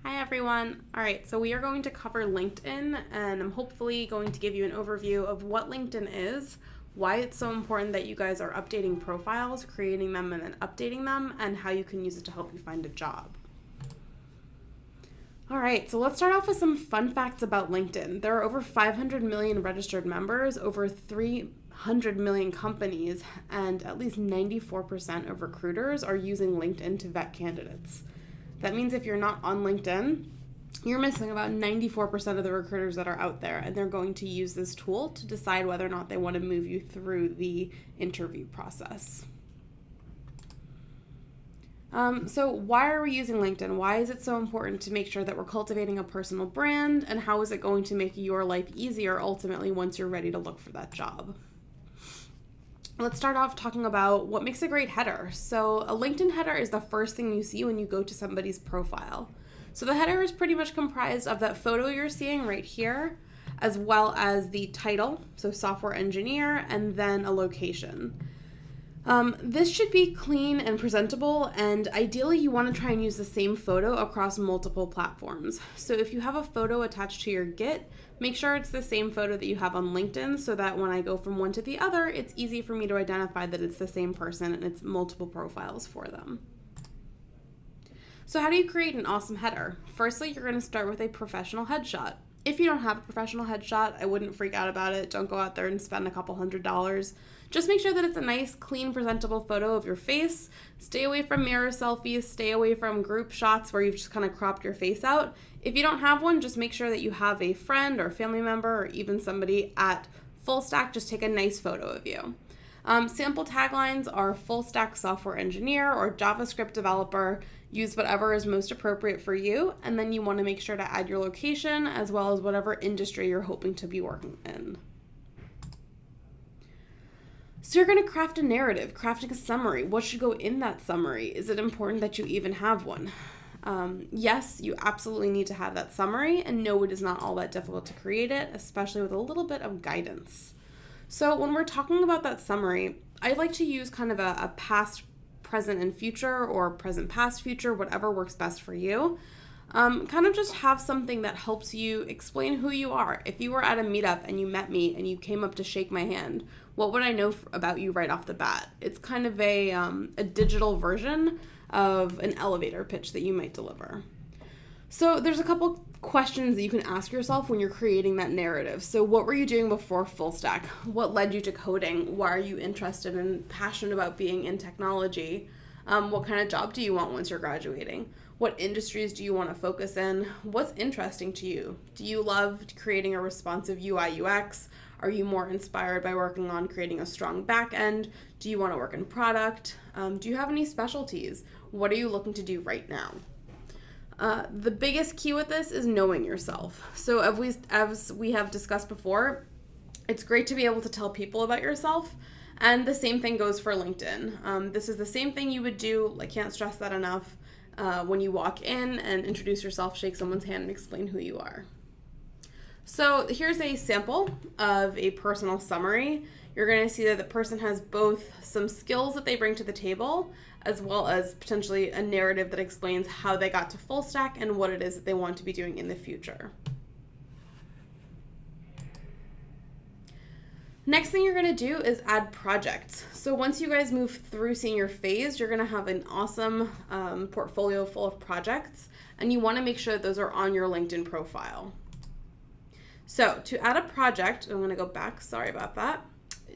Hi everyone. All right, so we are going to cover LinkedIn, and I'm hopefully going to give you an overview of what LinkedIn is, why it's so important that you guys are updating profiles, creating them and then updating them, and how you can use it to help you find a job. All right, so let's start off with some fun facts about LinkedIn. There are over 500 million registered members, over 300 million companies, and at least 94% of recruiters are using LinkedIn to vet candidates. That means if you're not on LinkedIn, you're missing about 94% of the recruiters that are out there, and they're going to use this tool to decide whether or not they want to move you through the interview process. So why are we using LinkedIn? Why is it so important to make sure that we're cultivating a personal brand, and how is it going to make your life easier ultimately once you're ready to look for that job? Let's start off talking about what makes a great header. So a LinkedIn header is the first thing you see when you go to somebody's profile. So the header is pretty much comprised of that photo you're seeing right here, as well as the title, so software engineer, and then a location. This should be clean and presentable, and ideally you want to try and use the same photo across multiple platforms. So if you have a photo attached to your Git, make sure it's the same photo that you have on LinkedIn so that when I go from one to the other, it's easy for me to identify that it's the same person and it's multiple profiles for them. So how do you create an awesome header? Firstly, you're going to start with a professional headshot. If you don't have a professional headshot, I wouldn't freak out about it. Don't go out there and spend a couple $100s. Just make sure that it's a nice, clean, presentable photo of your face. Stay away from mirror selfies. Stay away from group shots where you've just kind of cropped your face out. If you don't have one, just make sure that you have a friend or family member or even somebody at full stack just take a nice photo of you. Sample taglines are full stack software engineer or JavaScript developer. Use whatever is most appropriate for you, and then you want to make sure to add your location as well as whatever industry you're hoping to be working in. So you're going to craft a narrative, crafting a summary. What should go in that summary? Is it important that you even have one? Yes, you absolutely need to have that summary, and no, it is not all that difficult to create it, especially with a little bit of guidance. So when we're talking about that summary, I like to use kind of a past, present, and future, or present, past, future, whatever works best for you. Kind of just have something that helps you explain who you are. If you were at a meetup and you met me and you came up to shake my hand, what would I know about you right off the bat? It's kind of a digital version of an elevator pitch that you might deliver. So there's a couple questions that you can ask yourself when you're creating that narrative. So what were you doing before full stack? What led you to coding? Why are you interested and passionate about being in technology? What kind of job do you want once you're graduating? What industries do you want to focus in? What's interesting to you? Do you love creating a responsive UI UX? Are you more inspired by working on creating a strong back end? Do you want to work in product? Do you have any specialties? What are you looking to do right now? The biggest key with this is knowing yourself. So as we have discussed before, it's great to be able to tell people about yourself, and the same thing goes for LinkedIn. This is the same thing you would do, I can't stress that enough, when you walk in and introduce yourself, shake someone's hand, and explain who you are. So here's a sample of a personal summary. You're going to see that the person has both some skills that they bring to the table, as well as potentially a narrative that explains how they got to full stack and what it is that they want to be doing in the future. Next thing you're going to do is add projects. So once you guys move through senior phase, you're going to have an awesome portfolio full of projects, and you want to make sure that those are on your LinkedIn profile. So to add a project, I'm going to go back, sorry about that.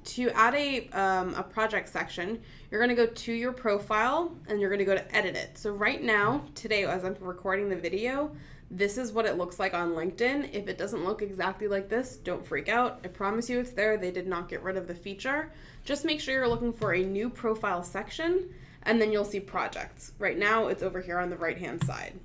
To add a project section, you're going to go to your profile and you're going to go to edit it. So right now, today, as I'm recording the video, this is what it looks like on LinkedIn. If it doesn't look exactly like this, don't freak out. I promise you it's there. They did not get rid of the feature. Just make sure you're looking for a new profile section, and then you'll see projects. Right now, it's over here on the right-hand side.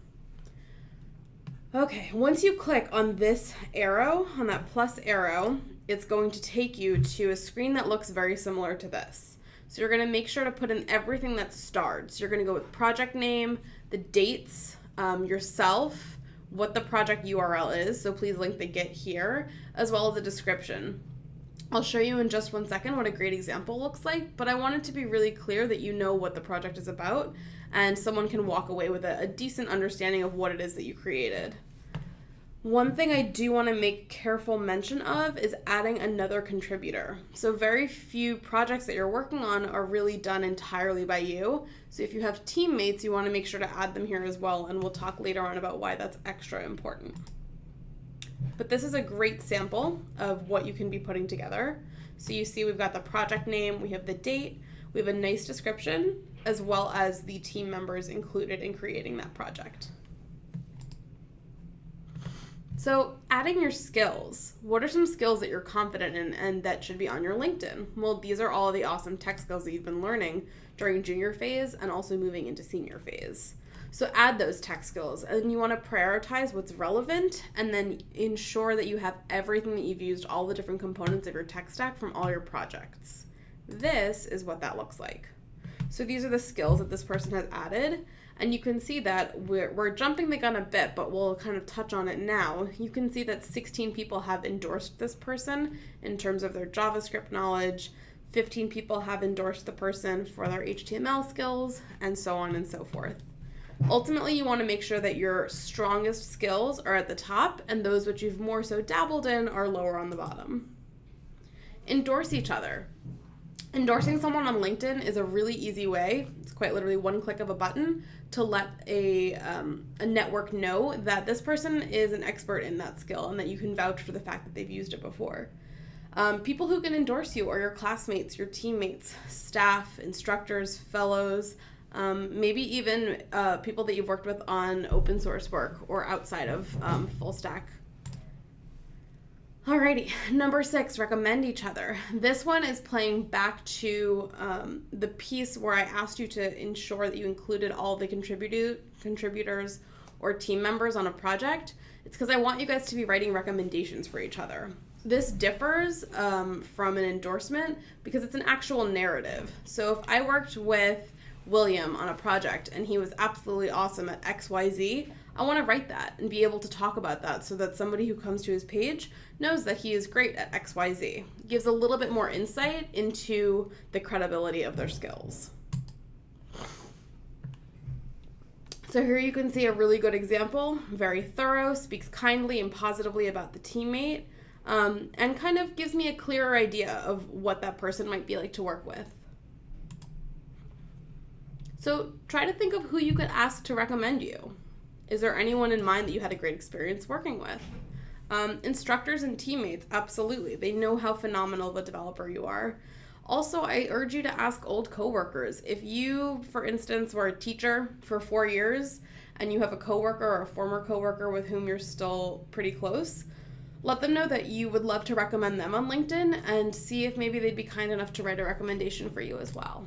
Okay, once you click on this arrow, on that plus arrow, it's going to take you to a screen that looks very similar to this. So you're going to make sure to put in everything that's starred. So you're going to go with project name, the dates, yourself, what the project URL is, so please link the Git here, as well as a description. I'll show you in just 1 second what a great example looks like, but I want it to be really clear that you know what the project is about and someone can walk away with a decent understanding of what it is that you created. One thing I do want to make careful mention of is adding another contributor. So very few projects that you're working on are really done entirely by you. So if you have teammates, you want to make sure to add them here as well, and we'll talk later on about why that's extra important. But this is a great sample of what you can be putting together. So you see we've got the project name, we have the date, we have a nice description, as well as the team members included in creating that project. So adding your skills, what are some skills that you're confident in and that should be on your LinkedIn? Well, these are all the awesome tech skills that you've been learning during junior phase and also moving into senior phase. So add those tech skills, and you want to prioritize what's relevant and then ensure that you have everything that you've used, all the different components of your tech stack from all your projects. This is what that looks like. So these are the skills that this person has added. And you can see that we're jumping the gun a bit, but we'll kind of touch on it now. You can see that 16 people have endorsed this person in terms of their JavaScript knowledge, 15 people have endorsed the person for their HTML skills, and so on and so forth. Ultimately, you want to make sure that your strongest skills are at the top and those which you've more so dabbled in are lower on the bottom. Endorse each other. Endorsing someone on LinkedIn is a really easy way, it's quite literally one click of a button, to let a network know that this person is an expert in that skill and that you can vouch for the fact that they've used it before. People who can endorse you are your classmates, your teammates, staff, instructors, fellows, maybe even people that you've worked with on open source work or outside of full stack. Alrighty, number 6, recommend each other. This one is playing back to the piece where I asked you to ensure that you included all the contributors or team members on a project. It's because I want you guys to be writing recommendations for each other. This differs from an endorsement because it's an actual narrative. So if I worked with William on a project and he was absolutely awesome at XYZ, I want to write that and be able to talk about that so that somebody who comes to his page knows that he is great at XYZ. It gives a little bit more insight into the credibility of their skills. So here you can see a really good example, very thorough, speaks kindly and positively about the teammate, and kind of gives me a clearer idea of what that person might be like to work with. So try to think of who you could ask to recommend you. Is there anyone in mind that you had a great experience working with? Instructors and teammates, absolutely. They know how phenomenal of a developer you are. Also, I urge you to ask old coworkers. If you, for instance, were a teacher for 4 years and you have a coworker or a former coworker with whom you're still pretty close, let them know that you would love to recommend them on LinkedIn and see if maybe they'd be kind enough to write a recommendation for you as well.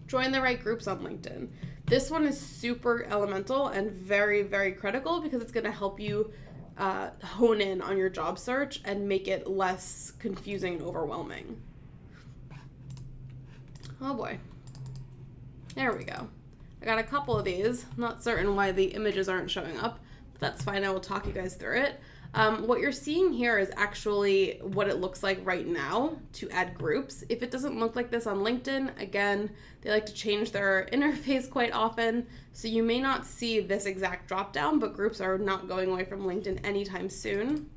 Join the right groups on LinkedIn. This one is super elemental and very, very critical because it's going to help you hone in on your job search and make it less confusing and overwhelming. Oh boy. There we go. I got a couple of these. I'm not certain why the images aren't showing up, but that's fine. I will talk you guys through it. What you're seeing here is actually what it looks like right now to add groups. If it doesn't look like this on LinkedIn, again, they like to change their interface quite often, so you may not see this exact drop down, but groups are not going away from LinkedIn anytime soon.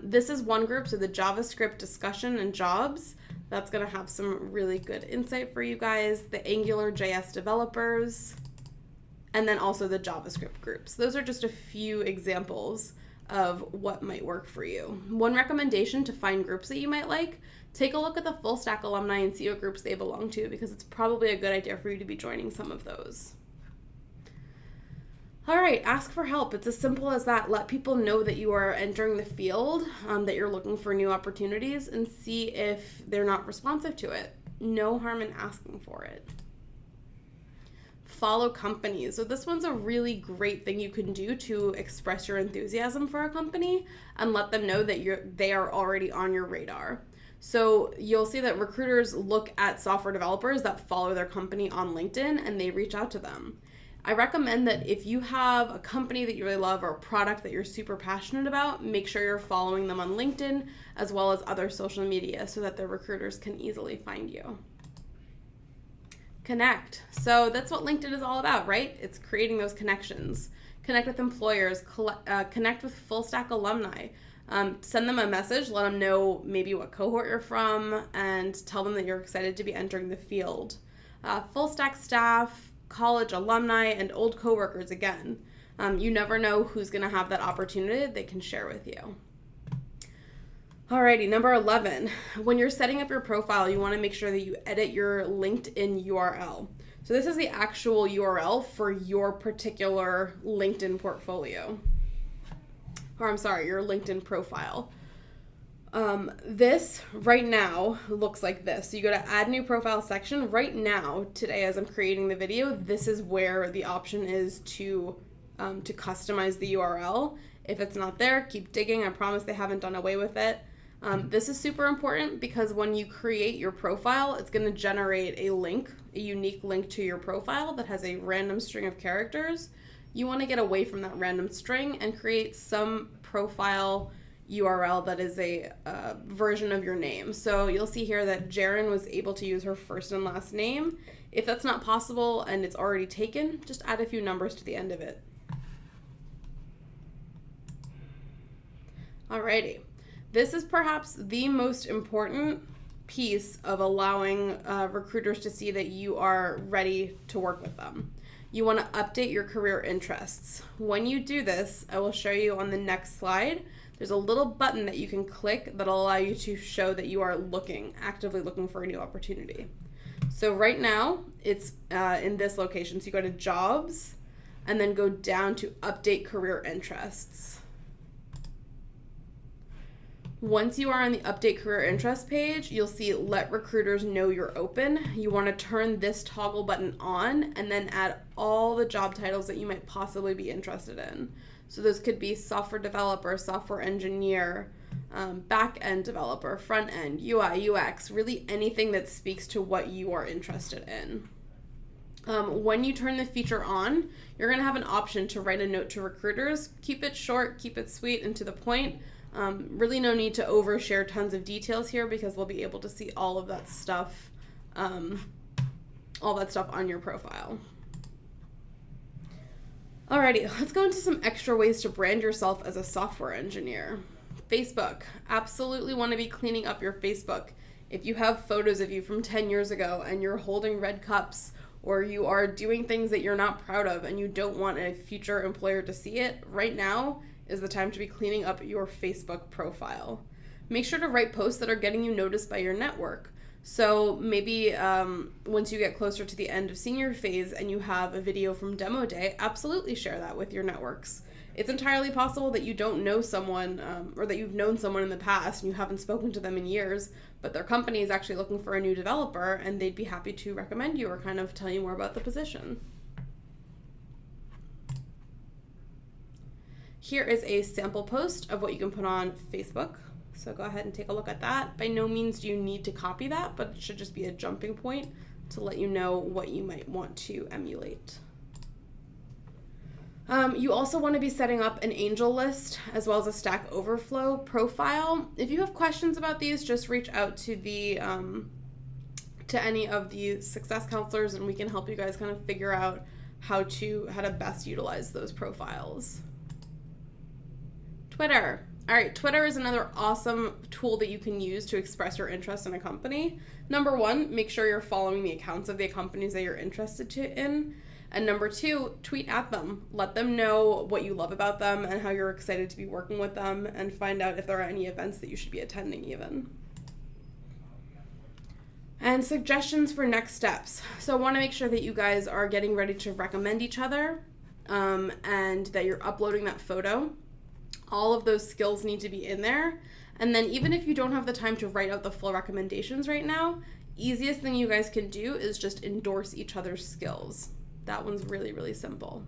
This is one group, so the JavaScript discussion and jobs. That's going to have some really good insight for you guys. The AngularJS developers, and then also the JavaScript groups. Those are just a few examples of what might work for you. One recommendation to find groups that you might like, take a look at the Full Stack alumni and see what groups they belong to, because it's probably a good idea for you to be joining some of those. All right, ask for help. It's as simple as that. Let people know that you are entering the field, that you're looking for new opportunities, and see if they're not responsive to it. No harm in asking for it. Follow companies. So this one's a really great thing you can do to express your enthusiasm for a company and let them know that they are already on your radar. So you'll see that recruiters look at software developers that follow their company on LinkedIn and they reach out to them. I recommend that if you have a company that you really love or a product that you're super passionate about, make sure you're following them on LinkedIn as well as other social media so that the recruiters can easily find you. Connect. So that's what LinkedIn is all about, right? It's creating those connections. Connect with employers, connect with full stack alumni. Send them a message, let them know maybe what cohort you're from, and tell them that you're excited to be entering the field. Full stack staff, college alumni, and old coworkers again. You never know who's going to have that opportunity they can share with you. Alrighty, number 11. When you're setting up your profile, you want to make sure that you edit your LinkedIn URL. So this is the actual URL for your particular LinkedIn portfolio. Or I'm sorry, your LinkedIn profile. This right now looks like this. So you go to add new profile section. Right now, today as I'm creating the video, this is where the option is to customize the URL. If it's not there, keep digging. I promise they haven't done away with it. This is super important because when you create your profile, it's going to generate a link, a unique link to your profile that has a random string of characters. You want to get away from that random string and create some profile URL that is a version of your name. So you'll see here that Jaren was able to use her first and last name. If that's not possible and it's already taken, just add a few numbers to the end of it. Alrighty. This is perhaps the most important piece of allowing recruiters to see that you are ready to work with them. You want to update your career interests. When you do this, I will show you on the next slide, there's a little button that you can click that'll allow you to show that you are actively looking for a new opportunity. So right now, it's in this location. So you go to Jobs, and then go down to Update Career Interests. Once you are on the Update Career Interest page, you'll see Let Recruiters Know You're Open. You want to turn this toggle button on and then add all the job titles that you might possibly be interested in. So those could be software developer, software engineer, back-end developer, front-end, UI, UX, really anything that speaks to what you are interested in. When you turn the feature on, you're going to have an option to write a note to recruiters. Keep it short, keep it sweet, and to the point. Really no need to overshare tons of details here because they'll be able to see all of that stuff, on your profile. Alrighty, let's go into some extra ways to brand yourself as a software engineer. Facebook. Absolutely want to be cleaning up your Facebook. If you have photos of you from 10 years ago and you're holding red cups or you are doing things that you're not proud of and you don't want a future employer to see it, right now is the time to be cleaning up your Facebook profile. Make sure to write posts that are getting you noticed by your network. So maybe once you get closer to the end of senior phase and you have a video from demo day, absolutely share that with your networks. It's entirely possible that you don't know someone or that you've known someone in the past and you haven't spoken to them in years, but their company is actually looking for a new developer and they'd be happy to recommend you or kind of tell you more about the position. Here is a sample post of what you can put on Facebook. So go ahead and take a look at that. By no means do you need to copy that, but it should just be a jumping point to let you know what you might want to emulate. You also want to be setting up an Angel list as well as a Stack Overflow profile. If you have questions about these, just reach out to any of the success counselors and we can help you guys kind of figure out how to best utilize those profiles. Twitter. All right, Twitter is another awesome tool that you can use to express your interest in a company. Number one, make sure you're following the accounts of the companies that you're interested in. And number two, tweet at them. Let them know what you love about them and how you're excited to be working with them and find out if there are any events that you should be attending even. And suggestions for next steps. So I want to make sure that you guys are getting ready to recommend each other and that you're uploading that photo. All of those skills need to be in there. And then even if you don't have the time to write out the full recommendations right now, easiest thing you guys can do is just endorse each other's skills. That one's really, really simple.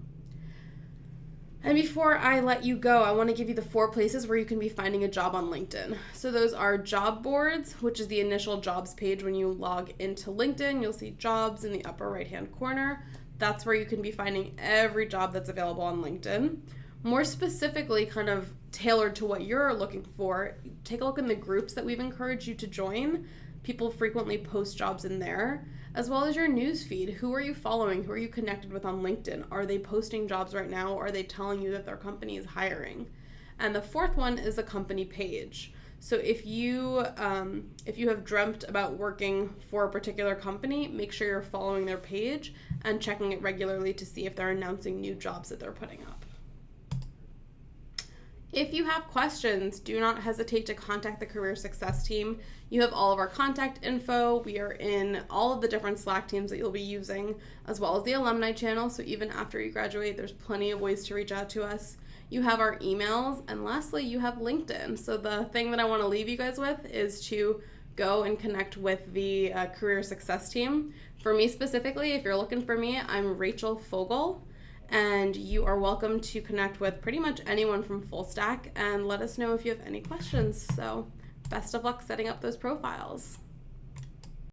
And before I let you go, I want to give you the 4 places where you can be finding a job on LinkedIn. So those are job boards, which is the initial jobs page. When you log into LinkedIn, you'll see jobs in the upper right-hand corner. That's where you can be finding every job that's available on LinkedIn. More specifically, kind of tailored to what you're looking for, take a look in the groups that we've encouraged you to join. People frequently post jobs in there. as well as your news feed. Who are you following? Who are you connected with on LinkedIn? Are they posting jobs right now? Or are they telling you that their company is hiring? And the fourth one is a company page. So if you have dreamt about working for a particular company, make sure you're following their page and checking it regularly to see if they're announcing new jobs that they're putting up. If you have questions, do not hesitate to contact the Career Success team. You have all of our contact info. We are in all of the different Slack teams that you'll be using, as well as the alumni channel. So even after you graduate, there's plenty of ways to reach out to us. You have our emails, and lastly, you have LinkedIn. So the thing that I want to leave you guys with is to go and connect with the Career Success team. For me specifically, if you're looking for me, I'm Rachel Fogel, and you are welcome to connect with pretty much anyone from Full Stack and let us know if you have any questions. So best of luck setting up those profiles.